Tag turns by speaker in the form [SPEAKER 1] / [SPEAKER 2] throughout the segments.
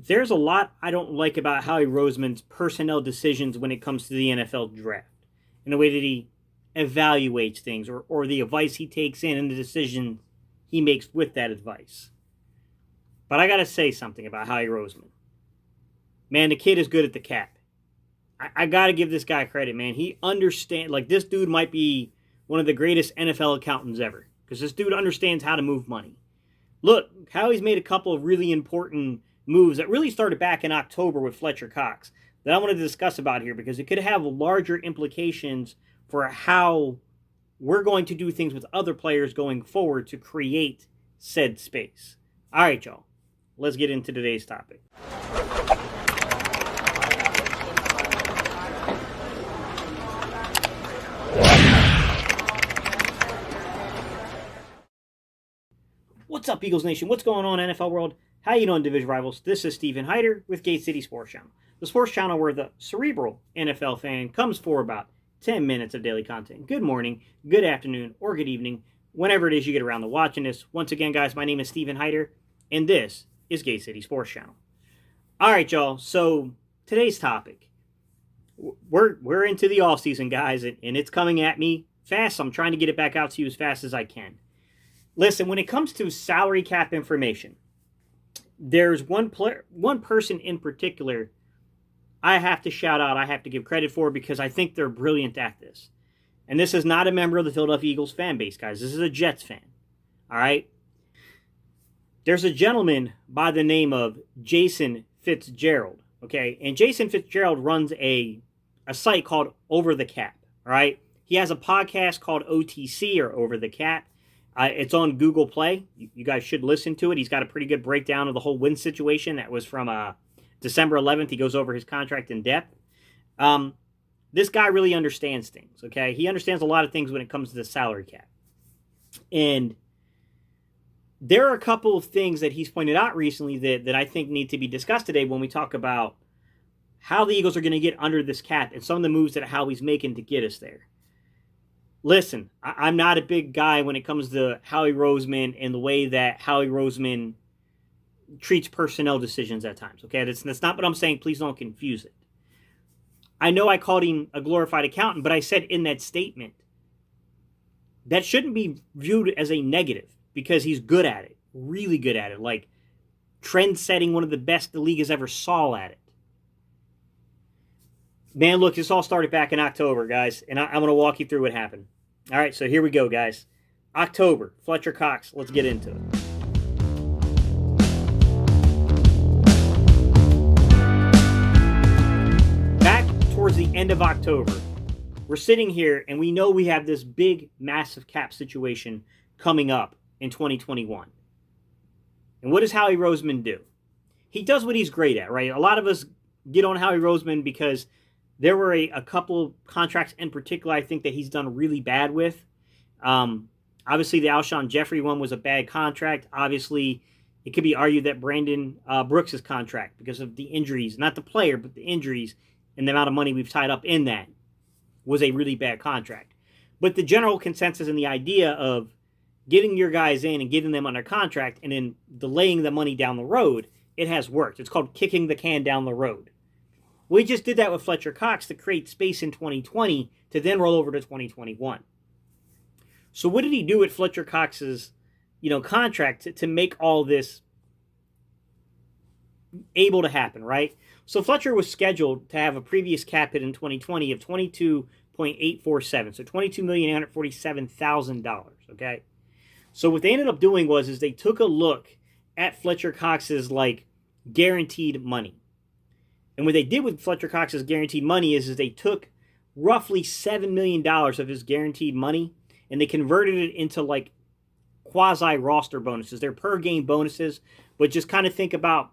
[SPEAKER 1] there's a lot I don't like about Howie Roseman's personnel decisions when it comes to the NFL draft, in the way that he evaluates things, or the advice he takes in and the decision he makes with that advice. But I got to say something about Howie Roseman. Man, the kid is good at the cap. I got to give this guy credit, man. He understands, like, this dude might be one of the greatest NFL accountants ever, because this dude understands how to move money. Look, Howie's made a couple of really important moves that really started back in October with Fletcher Cox that I want to discuss about here, because it could have larger implications for how we're going to do things with other players going forward to create said space. All right, y'all. Let's get into today's topic. What's up, Eagles Nation? What's going on, NFL world? How you doing, division rivals? This is Stephen Hyder with Gate City Sports Channel, the sports channel where the cerebral NFL fan comes for about 10 minutes of daily content. Good morning, good afternoon, or good evening, whenever it is you get around to watching this. Once again, guys, my name is Stephen Hyder, and this is Gate City Sports Channel. All right, y'all. So today's topic, we're into the off season, guys, and it's coming at me fast. So I'm trying to get it back out to you as fast as I can. Listen, when it comes to salary cap information, there's one person in particular I have to shout out, I have to give credit for, because I think they're brilliant at this. And this is not a member of the Philadelphia Eagles fan base, guys. This is a Jets fan. All right? There's a gentleman by the name of Jason Fitzgerald, okay? And Jason Fitzgerald runs a site called Over the Cap, all right? He has a podcast called OTC, or Over the Cap. It's on Google Play. You guys should listen to it. He's got a pretty good breakdown of the whole Wentz situation. That was from December 11th. He goes over his contract in depth. This guy really understands things, okay? He understands a lot of things when it comes to the salary cap. And there are a couple of things that he's pointed out recently that I think need to be discussed today when we talk about how the Eagles are going to get under this cap and some of the moves that Howie's making to get us there. Listen, I'm not a big guy when it comes to Howie Roseman and the way that Howie Roseman treats personnel decisions at times, okay? That's not what I'm saying. Please don't confuse it. I know I called him a glorified accountant, but I said in that statement that shouldn't be viewed as a negative, because he's good at it, really good at it, like trend-setting, one of the best the league has ever saw at it. Man, look, this all started back in October, guys, and I'm going to walk you through what happened. All right, so here we go, guys. October, Fletcher Cox. Let's get into it. Back towards the end of October, we're sitting here, and we know we have this big, massive cap situation coming up in 2021. And what does Howie Roseman do? He does what he's great at, right? A lot of us get on Howie Roseman because there were a couple of contracts in particular I think that he's done really bad with. Obviously, the Alshon Jeffery one was a bad contract. Obviously, it could be argued that Brandon Brooks' contract, because of the injuries, not the player, but the injuries and the amount of money we've tied up in that, was a really bad contract. But the general consensus and the idea of getting your guys in and getting them under contract and then delaying the money down the road, it has worked. It's called kicking the can down the road. We just did that with Fletcher Cox to create space in 2020 to then roll over to 2021. So what did he do with Fletcher Cox's, contract to make all this able to happen, right? So Fletcher was scheduled to have a previous cap hit in 2020 of $22.847, so $22,847,000, okay? So what they ended up doing is they took a look at Fletcher Cox's, guaranteed money. And what they did with Fletcher Cox's guaranteed money is they took roughly $7 million of his guaranteed money and they converted it into quasi-roster bonuses. They're per-game bonuses, but just kind of think about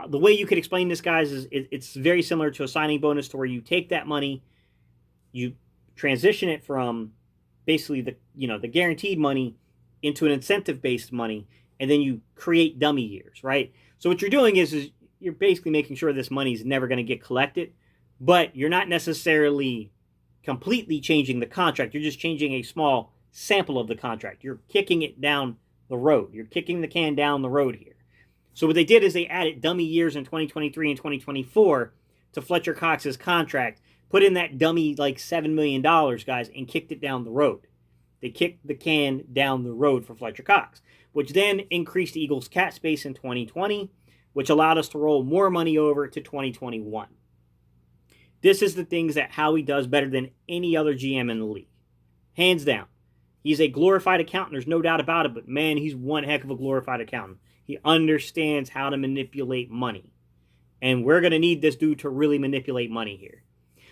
[SPEAKER 1] the way you could explain this, guys, is it's very similar to a signing bonus, to where you take that money, you transition it from basically the guaranteed money into an incentive-based money, and then you create dummy years, right? So what you're doing is you're basically making sure this money is never going to get collected, but you're not necessarily completely changing the contract. You're just changing a small sample of the contract. You're kicking it down the road. You're kicking the can down the road here. So what they did is they added dummy years in 2023 and 2024 to Fletcher Cox's contract, put in that dummy like $7 million, guys, and kicked it down the road. They kicked the can down the road for Fletcher Cox, which then increased the Eagles' cap space in 2020, which allowed us to roll more money over to 2021. This is the things that Howie does better than any other GM in the league. Hands down. He's a glorified accountant, there's no doubt about it, but man, he's one heck of a glorified accountant. He understands how to manipulate money. And we're going to need this dude to really manipulate money here.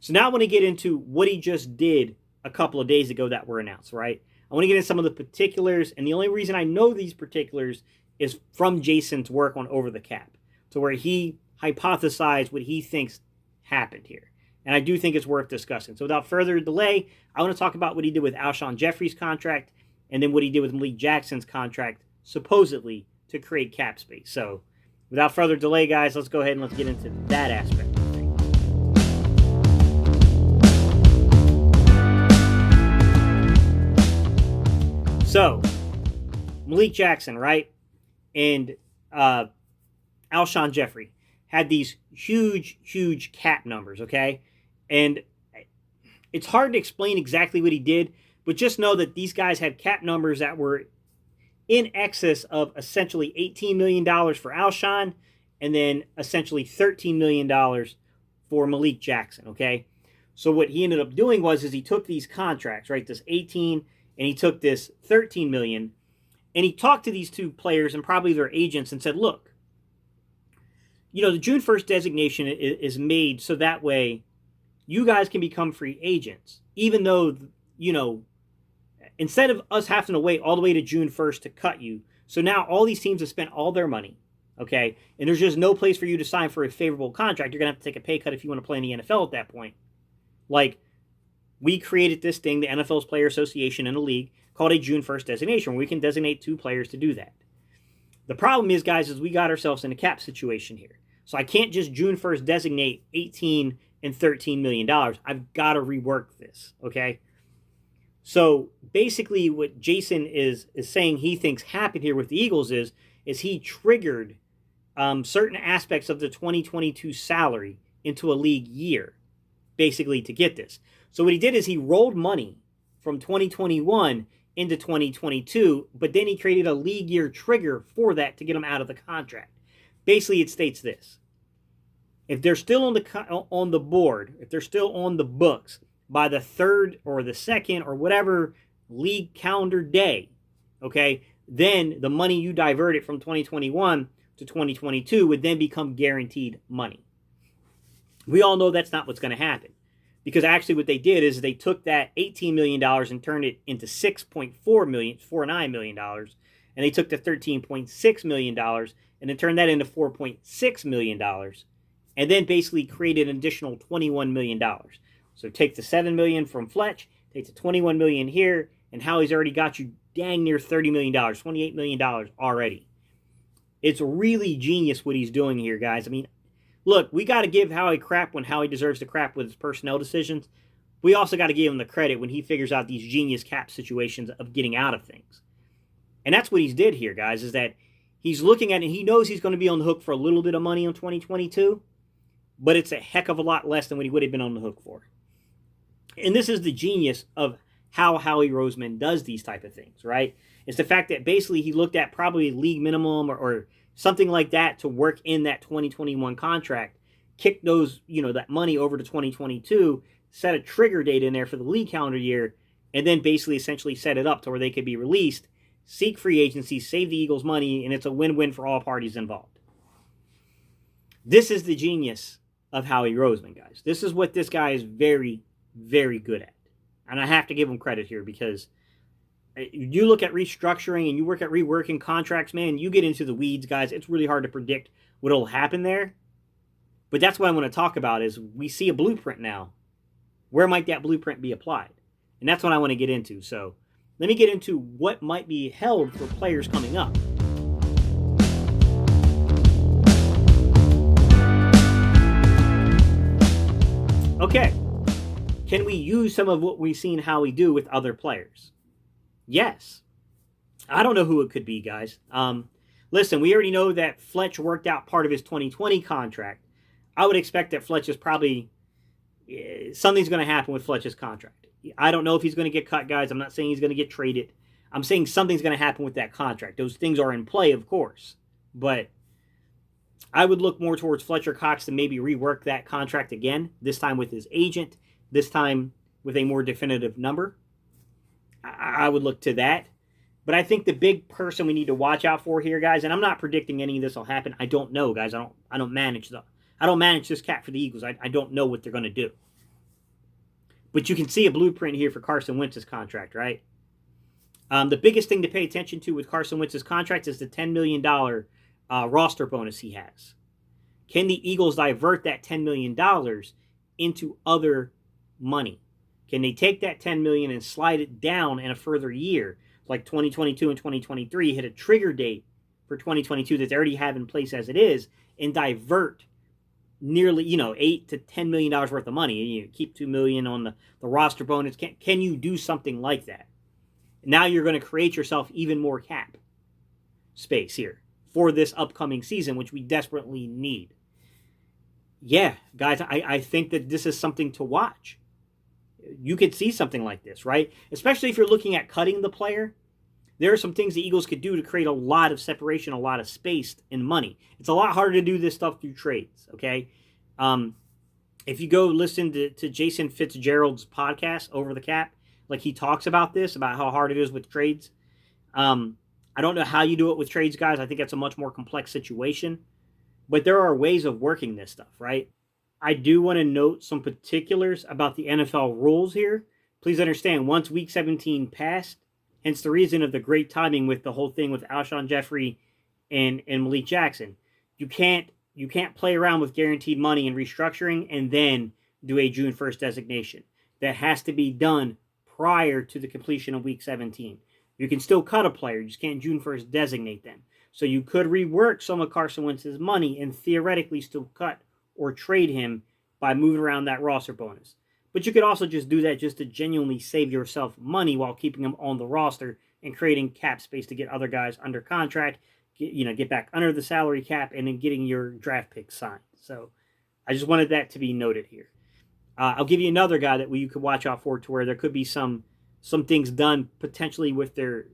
[SPEAKER 1] So now I want to get into what he just did a couple of days ago that were announced, right? I want to get into some of the particulars, and the only reason I know these particulars is from Jason's work on Over the Cap, to where he hypothesized what he thinks happened here. And I do think it's worth discussing. So without further delay, I want to talk about what he did with Alshon Jeffery's contract, and then what he did with Malik Jackson's contract, supposedly to create cap space. So without further delay, guys, let's go ahead and let's get into that aspect. So, Malik Jackson, right, and Alshon Jeffery had these huge cap numbers, okay? And it's hard to explain exactly what he did, but just know that these guys had cap numbers that were in excess of essentially $18 million for Alshon, and then essentially $13 million for Malik Jackson, okay? So what he ended up doing was he took these contracts, right, this 18 and he took this $13 million, and he talked to these two players and probably their agents and said, look, the June 1st designation is made so that way you guys can become free agents, even though, instead of us having to wait all the way to June 1st to cut you. So now all these teams have spent all their money, okay, and there's just no place for you to sign for a favorable contract. You're going to have to take a pay cut if you want to play in the NFL at that point. Like, we created this thing, the NFL's Player Association in the league, called a June 1st designation, where we can designate two players to do that. The problem is, guys, is we got ourselves in a cap situation here. So I can't just June 1st designate 18 and $13 million. I've got to rework this, okay? So basically what Jason is saying he thinks happened here with the Eagles is he triggered certain aspects of the 2022 salary into a league year, basically, to get this. So what he did is he rolled money from 2021 into 2022, but then he created a league year trigger for that to get them out of the contract. Basically, it states this. If they're still on the board, if they're still on the books by the 3rd or the 2nd or whatever league calendar day, okay, then the money you diverted from 2021 to 2022 would then become guaranteed money. We all know that's not what's going to happen. Because actually what they did is they took that $18 million and turned it into $49 million. And they took the $13.6 million and then turned that into $4.6 million. And then basically created an additional $21 million. So take the $7 million from Fletch, take the $21 million here, and Howie's already got you dang near $30 million, $28 million already. It's really genius what he's doing here, guys. I mean, look, we got to give Howie crap when Howie deserves the crap with his personnel decisions. We also got to give him the credit when he figures out these genius cap situations of getting out of things. And that's what he's did here, guys, is that he's looking at it, and he knows he's going to be on the hook for a little bit of money in 2022, but it's a heck of a lot less than what he would have been on the hook for. And this is the genius of how Howie Roseman does these type of things, right? It's the fact that basically he looked at probably league minimum or something like that to work in that 2021 contract, kick those, that money over to 2022, set a trigger date in there for the league calendar year, and then basically essentially set it up to where they could be released, seek free agency, save the Eagles money, and it's a win-win for all parties involved. This is the genius of Howie Roseman, guys. This is what this guy is very, very good at. And I have to give him credit here because you look at restructuring and you work at reworking contracts, man, you get into the weeds, guys. It's really hard to predict what will happen there. But that's what I want to talk about is we see a blueprint now. Where might that blueprint be applied? And that's what I want to get into. So let me get into what might be held for players coming up. Okay. Can we use some of what we've seen Howie do with other players? Yes. I don't know who it could be, guys. listen, we already know that Fletch worked out part of his 2020 contract. I would expect that Fletch is probably, something's going to happen with Fletch's contract. I don't know if he's going to get cut, guys. I'm not saying he's going to get traded. I'm saying something's going to happen with that contract. Those things are in play, of course. But I would look more towards Fletcher Cox to maybe rework that contract again, this time with his agent, this time with a more definitive number. I would look to that. But I think the big person we need to watch out for here, guys, and I'm not predicting any of this will happen. I don't know, guys. I don't manage this cap for the Eagles. I don't know what they're going to do. But you can see a blueprint here for Carson Wentz's contract, right? The biggest thing to pay attention to with Carson Wentz's contract is the $10 million roster bonus he has. Can the Eagles divert that $10 million into other money? Can they take that $10 million and slide it down in a further year, like 2022 and 2023, hit a trigger date for 2022 that they already have in place as it is, and divert nearly, $8 to $10 million worth of money, and you keep $2 million on the roster bonus? Can you do something like that? Now you're going to create yourself even more cap space here for this upcoming season, which we desperately need. Yeah, guys, I think that this is something to watch. You could see something like this, right? Especially if you're looking at cutting the player. There are some things the Eagles could do to create a lot of separation, a lot of space and money. It's a lot harder to do this stuff through trades, okay? If you go listen to Jason Fitzgerald's podcast, Over the Cap, like he talks about this, about how hard it is with trades. I don't know how you do it with trades, guys. I think that's a much more complex situation. But there are ways of working this stuff, right? I do want to note some particulars about the NFL rules here. Please understand, once Week 17 passed, hence the reason of the great timing with the whole thing with Alshon Jeffery and Malik Jackson. You can't play around with guaranteed money and restructuring and then do a June 1st designation. That has to be done prior to the completion of Week 17. You can still cut a player, you just can't June 1st designate them. So you could rework some of Carson Wentz's money and theoretically still cut or trade him by moving around that roster bonus. But you could also just do that just to genuinely save yourself money while keeping them on the roster and creating cap space to get other guys under contract, get back under the salary cap, and then getting your draft pick signed. So I just wanted that to be noted here. I'll give you another guy that you could watch out for, to where there could be some things done potentially with their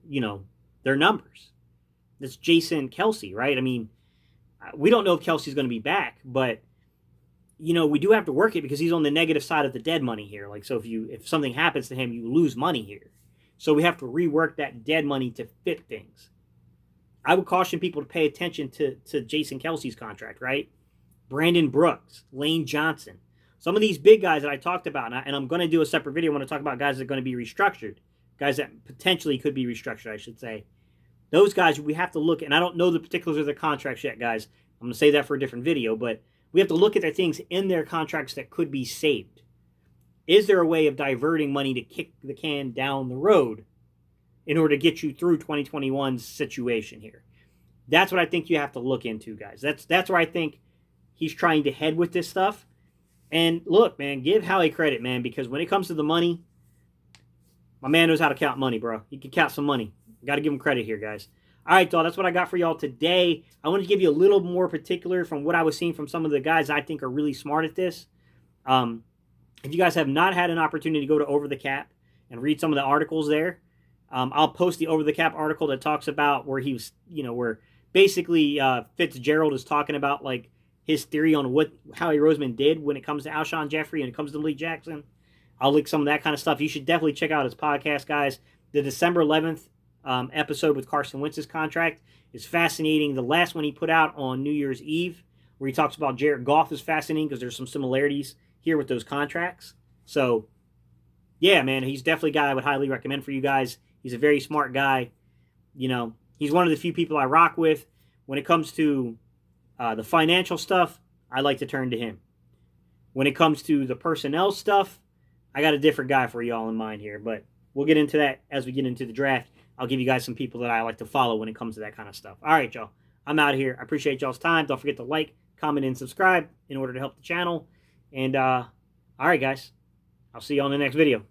[SPEAKER 1] numbers. That's Jason Kelsey, right? I mean, we don't know if Kelsey's going to be back, but we do have to work it because he's on the negative side of the dead money here. Like, so if something happens to him, you lose money here. So we have to rework that dead money to fit things. I would caution people to pay attention to Jason Kelsey's contract, right? Brandon Brooks, Lane Johnson. Some of these big guys that I talked about, and I'm going to do a separate video when I talk about guys that are going to be restructured. Guys that potentially could be restructured, I should say. Those guys, we have to look, and I don't know the particulars of their contracts yet, guys. I'm going to say that for a different video, but we have to look at the things in their contracts that could be saved. Is there a way of diverting money to kick the can down the road in order to get you through 2021's situation here? That's what I think you have to look into, guys. That's where I think he's trying to head with this stuff. And look, man, give Howie credit, man, because when it comes to the money, my man knows how to count money, bro. He can count some money. Got to give him credit here, guys. All right, y'all, that's what I got for y'all today. I want to give you a little more particular from what I was seeing from some of the guys I think are really smart at this. If you guys have not had an opportunity to go to Over the Cap and read some of the articles there, I'll post the Over the Cap article that talks about where he was, where basically Fitzgerald is talking about like his theory on what Howie Roseman did when it comes to Alshon Jeffery and it comes to Malik Jackson. I'll link some of that kind of stuff. You should definitely check out his podcast, guys. The December 11th episode with Carson Wentz's contract is fascinating. The last one he put out on New Year's Eve, where he talks about Jared Goff, is fascinating because there's some similarities here with those contracts. So, yeah, man, he's definitely a guy I would highly recommend for you guys. He's a very smart guy. He's one of the few people I rock with. When it comes to the financial stuff, I like to turn to him. When it comes to the personnel stuff, I got a different guy for y'all in mind here, but we'll get into that as we get into the draft. I'll give you guys some people that I like to follow when it comes to that kind of stuff. All right, y'all. I'm out of here. I appreciate y'all's time. Don't forget to like, comment, and subscribe in order to help the channel. And, all right, guys. I'll see you on the next video.